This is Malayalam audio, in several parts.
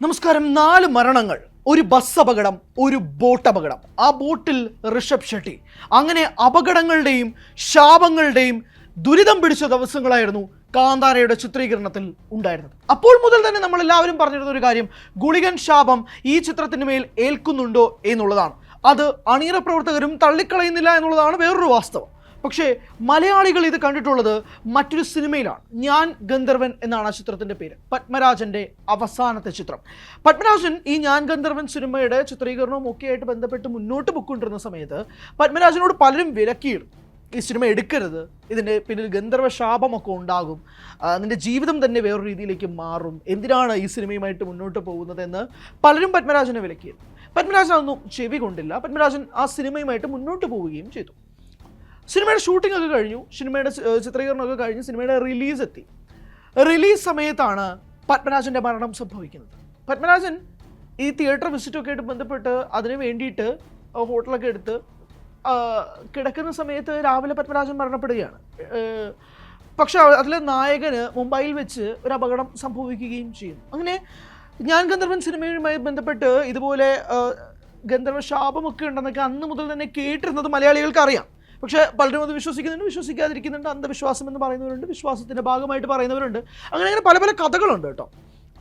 നമസ്കാരം. 4 മരണങ്ങൾ, ഒരു ബസ് അപകടം, ഒരു ബോട്ട് അപകടം, ആ ബോട്ടിൽ ഋഷഭ് ഷെട്ടി. അങ്ങനെ അപകടങ്ങളുടെയും ശാപങ്ങളുടെയും ദുരിതം പിടിച്ച ദിവസങ്ങളായിരുന്നു കാന്താരയുടെ ചിത്രീകരണത്തിൽ ഉണ്ടായിരുന്നത്. അപ്പോൾ മുതൽ തന്നെ നമ്മൾ എല്ലാവരും പറഞ്ഞിരുന്ന ഒരു കാര്യം, ഗുളികൻ ശാപം ഈ ചിത്രത്തിന് മേൽ ഏൽക്കുന്നുണ്ടോ എന്നുള്ളതാണ്. അത് അണിയറ പ്രവർത്തകരും തള്ളിക്കളയുന്നില്ല എന്നുള്ളതാണ് വേറൊരു വാസ്തവം. പക്ഷേ മലയാളികൾ ഇത് കണ്ടിട്ടുള്ളത് മറ്റൊരു സിനിമയിലാണ്. ഞാൻ ഗന്ധർവൻ എന്നാണ് ആ ചിത്രത്തിൻ്റെ പേര്. പത്മരാജൻ്റെ അവസാനത്തെ ചിത്രം. പത്മരാജൻ ഈ ഞാൻ ഗന്ധർവൻ സിനിമയുടെ ചിത്രീകരണവും ഒക്കെ ആയിട്ട് ബന്ധപ്പെട്ട് മുന്നോട്ട് പൊക്കൊണ്ടിരുന്ന സമയത്ത് പത്മരാജനോട് പലരും വിലക്കിയിരുന്നു, ഈ സിനിമ എടുക്കരുത്, ഇതിൻ്റെ പിന്നിൽ ഗന്ധർവ ശാപമൊക്കെ ഉണ്ടാകും, നിൻ്റെ ജീവിതം തന്നെ വേറൊരു രീതിയിലേക്ക് മാറും, എന്തിനാണ് ഈ സിനിമയുമായിട്ട് മുന്നോട്ട് പോകുന്നതെന്ന് പലരും പത്മരാജനെ വിലക്കിയിരുന്നു. പത്മരാജൻ അതൊന്നും ചെവി കൊണ്ടില്ല. പത്മരാജൻ ആ സിനിമയുമായിട്ട് മുന്നോട്ട് പോവുകയും ചെയ്തു. സിനിമയുടെ ഷൂട്ടിംഗ് ഒക്കെ കഴിഞ്ഞു, സിനിമയുടെ ചിത്രീകരണമൊക്കെ കഴിഞ്ഞ് സിനിമയുടെ റിലീസ് എത്തി. റിലീസ് സമയത്താണ് പത്മരാജൻ്റെ മരണം സംഭവിക്കുന്നത്. പത്മരാജൻ ഈ തിയേറ്റർ വിസിറ്റൊക്കെ ആയിട്ട് ബന്ധപ്പെട്ട് അതിന് വേണ്ടിയിട്ട് ഹോട്ടലൊക്കെ എടുത്ത് കിടക്കുന്ന സമയത്ത് രാവിലെ പത്മരാജൻ മരണപ്പെടുകയാണ്. പക്ഷെ അതിലെ നായകന് മുംബൈയിൽ വെച്ച് ഒരു അപകടം സംഭവിക്കുകയും ചെയ്യും. അങ്ങനെ ഞാൻ ഗന്ധർവൻ സിനിമയുമായി ബന്ധപ്പെട്ട് ഇതുപോലെ ഗന്ധർവ ശാപമൊക്കെ ഉണ്ടെന്നൊക്കെ അന്ന് മുതൽ തന്നെ കേട്ടിരുന്നത് മലയാളികൾക്ക് അറിയാം. പക്ഷേ പലരും അത് വിശ്വസിക്കുന്നുണ്ട്, വിശ്വസിക്കാതിരിക്കുന്നുണ്ട്, അന്ധവിശ്വാസം എന്ന് പറയുന്നവരുണ്ട്, വിശ്വാസത്തിൻ്റെ ഭാഗമായിട്ട് പറയുന്നവരുണ്ട്. അങ്ങനെ പല പല കഥകളുണ്ട് കേട്ടോ.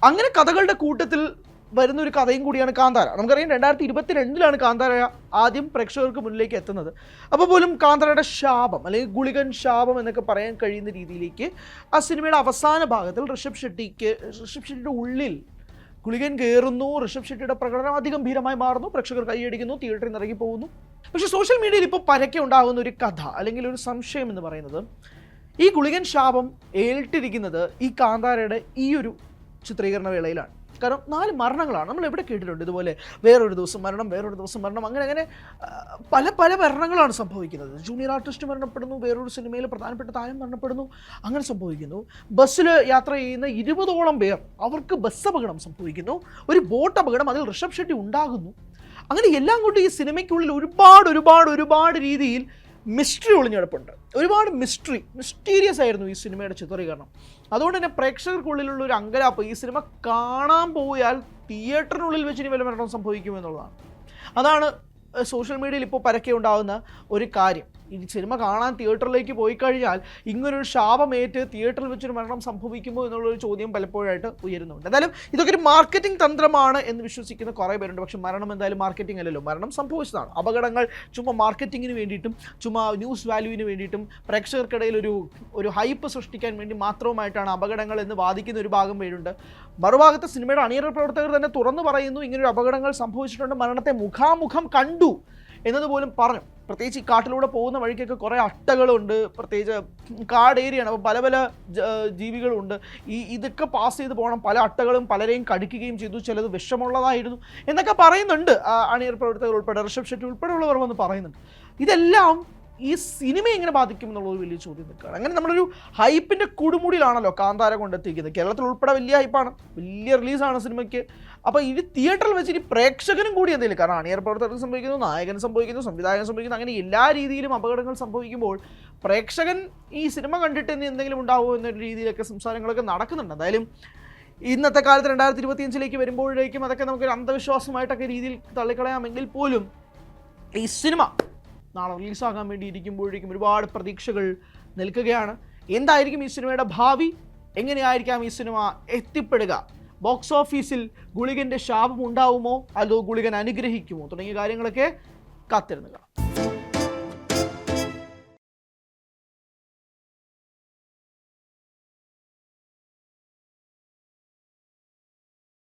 അങ്ങനെ കഥകളുടെ കൂട്ടത്തിൽ വരുന്ന ഒരു കഥയും കൂടിയാണ് കാന്താര. നമുക്കറിയാം 2022 കാന്താര ആദ്യം പ്രേക്ഷകർക്ക് മുന്നിലേക്ക് എത്തുന്നത്. അപ്പോൾ പോലും കാന്താരയുടെ ശാപം അല്ലെങ്കിൽ ഗുളികൻ ശാപം എന്നൊക്കെ പറയാൻ കഴിയുന്ന രീതിയിലേക്ക് ആ സിനിമയുടെ അവസാന ഭാഗത്തിൽ ഋഷഭ് ഷെട്ടിയുടെ ഉള്ളിൽ ഗുളികൻ കയറുന്നു. ഋഷഭ് ഷെട്ടിയുടെ പ്രകടനം അതിഗംഭീരമായി മാറുന്നു, പ്രേക്ഷകർ കൈയടിക്കുന്നു, തിയേറ്ററിൽ നിന്ന് ഇറങ്ങി പോകുന്നു. പക്ഷേ സോഷ്യൽ മീഡിയയിൽ ഇപ്പോൾ പരക്കെ ഉണ്ടാകുന്ന ഒരു കഥ അല്ലെങ്കിൽ ഒരു സംശയം എന്ന് പറയുന്നത്, ഈ ഗുളികൻ ശാപം ഏൽട്ടിരിക്കുന്നത് ഈ കാന്താരയുടെ ഈ ഒരു ചിത്രീകരണ വേളയിലാണ്. കാരണം 4 മരണങ്ങളാണ്. നമ്മൾ എവിടെ കേട്ടിട്ടുണ്ട് ഇതുപോലെ വേറൊരു ദിവസം മരണം, വേറൊരു ദിവസം മരണം, അങ്ങനെ പല പല മരണങ്ങളാണ് സംഭവിക്കുന്നത്. ജൂനിയർ ആർട്ടിസ്റ്റ് മരണപ്പെടുന്നു, വേറൊരു സിനിമയിൽ പ്രധാനപ്പെട്ട താരം മരണപ്പെടുന്നു, അങ്ങനെ സംഭവിക്കുന്നു. ബസ്സിൽ യാത്ര ചെയ്യുന്ന 20ഓളം പേർ, അവർക്ക് ബസ് അപകടം സംഭവിക്കുന്നു, ഒരു ബോട്ട് അപകടം, അതിൽ ഋഷഭ് ഷെട്ടി ഉണ്ടാകുന്നു. അങ്ങനെ എല്ലാം കൊണ്ട് ഈ സിനിമയ്ക്കുള്ളിൽ ഒരുപാട് രീതിയിൽ മിസ്റ്ററി ഒളിഞ്ഞെടുപ്പുണ്ട്. ഒരുപാട് മിസ്റ്റീരിയസ് ആയിരുന്നു ഈ സിനിമയുടെ ചിത്രീകരണം. അതുകൊണ്ട് തന്നെ പ്രേക്ഷകർക്കുള്ളിലുള്ള ഒരു അങ്കലാപ്പ്, ഈ സിനിമ കാണാൻ പോയാൽ തിയേറ്ററിനുള്ളിൽ വെച്ച് ഇനി വല്ല മരണം സംഭവിക്കുമെന്നുള്ളതാണ്. അതാണ് സോഷ്യൽ മീഡിയയിൽ ഇപ്പോൾ പരക്കെ ഉണ്ടാകുന്ന ഒരു കാര്യം. ഈ സിനിമ കാണാൻ തിയേറ്ററിലേക്ക് പോയി കഴിഞ്ഞാൽ ഇങ്ങനൊരു ശാപമേറ്റ് തിയേറ്ററിൽ വെച്ചൊരു മരണം സംഭവിക്കുമോ എന്നുള്ളൊരു ചോദ്യം പലപ്പോഴായിട്ട് ഉയരുന്നുണ്ട്. എന്തായാലും ഇതൊക്കെ ഒരു മാർക്കറ്റിംഗ് തന്ത്രമാണ് എന്ന് വിശ്വസിക്കുന്ന കുറേ പേരുണ്ട്. പക്ഷേ മരണം എന്തായാലും മാർക്കറ്റിംഗ് അല്ലല്ലോ. മരണം സംഭവിച്ചതാണ്. അപകടങ്ങൾ ചുമ്മാ മാർക്കറ്റിങ്ങിന് വേണ്ടിയിട്ടും ചുമ്മാ ന്യൂസ് വാല്യൂവിന് വേണ്ടിയിട്ടും പ്രേക്ഷകർക്കിടയിൽ ഒരു ഹൈപ്പ് സൃഷ്ടിക്കാൻ വേണ്ടി മാത്രവുമായിട്ടാണ് അപകടങ്ങൾ എന്ന് വാദിക്കുന്ന ഒരു ഭാഗം പേരുണ്ട്. മറുഭാഗത്ത് സിനിമയുടെ അണിയറ പ്രവർത്തകർ തന്നെ തുറന്നു പറയുന്നു, ഇങ്ങനൊരു അപകടങ്ങൾ സംഭവിച്ചിട്ടുണ്ട്, മരണത്തെ മുഖാമുഖം കണ്ടു എന്നതുപോലും പറഞ്ഞു. പ്രത്യേകിച്ച് ഈ കാട്ടിലൂടെ പോകുന്ന വഴിക്കൊക്കെ കുറേ അട്ടകളുണ്ട്, പ്രത്യേകിച്ച് കാട് ഏരിയയാണ്, അപ്പോൾ പല പല ജീവികളുണ്ട്. ഇതൊക്കെ പാസ് ചെയ്ത് പോകണം. പല അട്ടകളും പലരെയും കടിക്കുകയും ചെയ്തു, ചിലത് വിഷമുള്ളതായിരുന്നു എന്നൊക്കെ പറയുന്നുണ്ട്. അണിയർ പ്രവർത്തകർ ഉൾപ്പെടെ ഋഷഭ് ഷെട്ടി ഉൾപ്പെടെയുള്ളവർ വന്ന് പറയുന്നുണ്ട്. ഇതെല്ലാം ഈ സിനിമ എങ്ങനെ ബാധിക്കും എന്നുള്ളൊരു വലിയ ചോദ്യം നിൽക്കുകയാണ്. അങ്ങനെ നമ്മളൊരു ഹൈപ്പിൻ്റെ കൊടുമുടിയിലാണല്ലോ കാന്താര കൊണ്ടെത്തിക്കുന്നത്. കേരളത്തിൽ ഉൾപ്പെടെ വലിയ ഹൈപ്പാണ്, വലിയ റിലീസാണ് സിനിമയ്ക്ക്. അപ്പോൾ ഇനി തിയേറ്ററിൽ വെച്ച് ഇനി പ്രേക്ഷകനും കൂടി എന്തെങ്കിലും, കാരണം അണിയർ പ്രവർത്തകർക്ക് സംഭവിക്കുന്നു, നായകന് സംഭവിക്കുന്നു, സംവിധായകൻ സംഭവിക്കുന്നു, അങ്ങനെ എല്ലാ രീതിയിലും അപകടങ്ങൾ സംഭവിക്കുമ്പോൾ പ്രേക്ഷകൻ ഈ സിനിമ കണ്ടിട്ട് ഇനി എന്തെങ്കിലും ഉണ്ടാവുമോ എന്നൊരു രീതിയിലൊക്കെ സംസാരങ്ങളൊക്കെ നടക്കുന്നുണ്ട്. എന്തായാലും ഇന്നത്തെ കാലത്ത് 2025 വരുമ്പോഴേക്കും അതൊക്കെ നമുക്കൊരു അന്ധവിശ്വാസമായിട്ടൊക്കെ രീതിയിൽ തള്ളിക്കളയാമെങ്കിൽ പോലും ഈ സിനിമ നാളെ റിലീസാകാൻ വേണ്ടി ഇരിക്കുമ്പോഴേക്കും ഒരുപാട് പ്രതീക്ഷകൾ നിൽക്കുകയാണ്. എന്തായിരിക്കും ഈ സിനിമയുടെ ഭാവി? എങ്ങനെയായിരിക്കാം ഈ സിനിമ എത്തിപ്പെടുക? ബോക്സ് ഓഫീസിൽ ഗുളികൻ്റെ ശാപം ഉണ്ടാവുമോ, അതോ ഗുളികൻ അനുഗ്രഹിക്കുമോ തുടങ്ങിയ കാര്യങ്ങളൊക്കെ കാത്തിരുന്ന് കാണാം.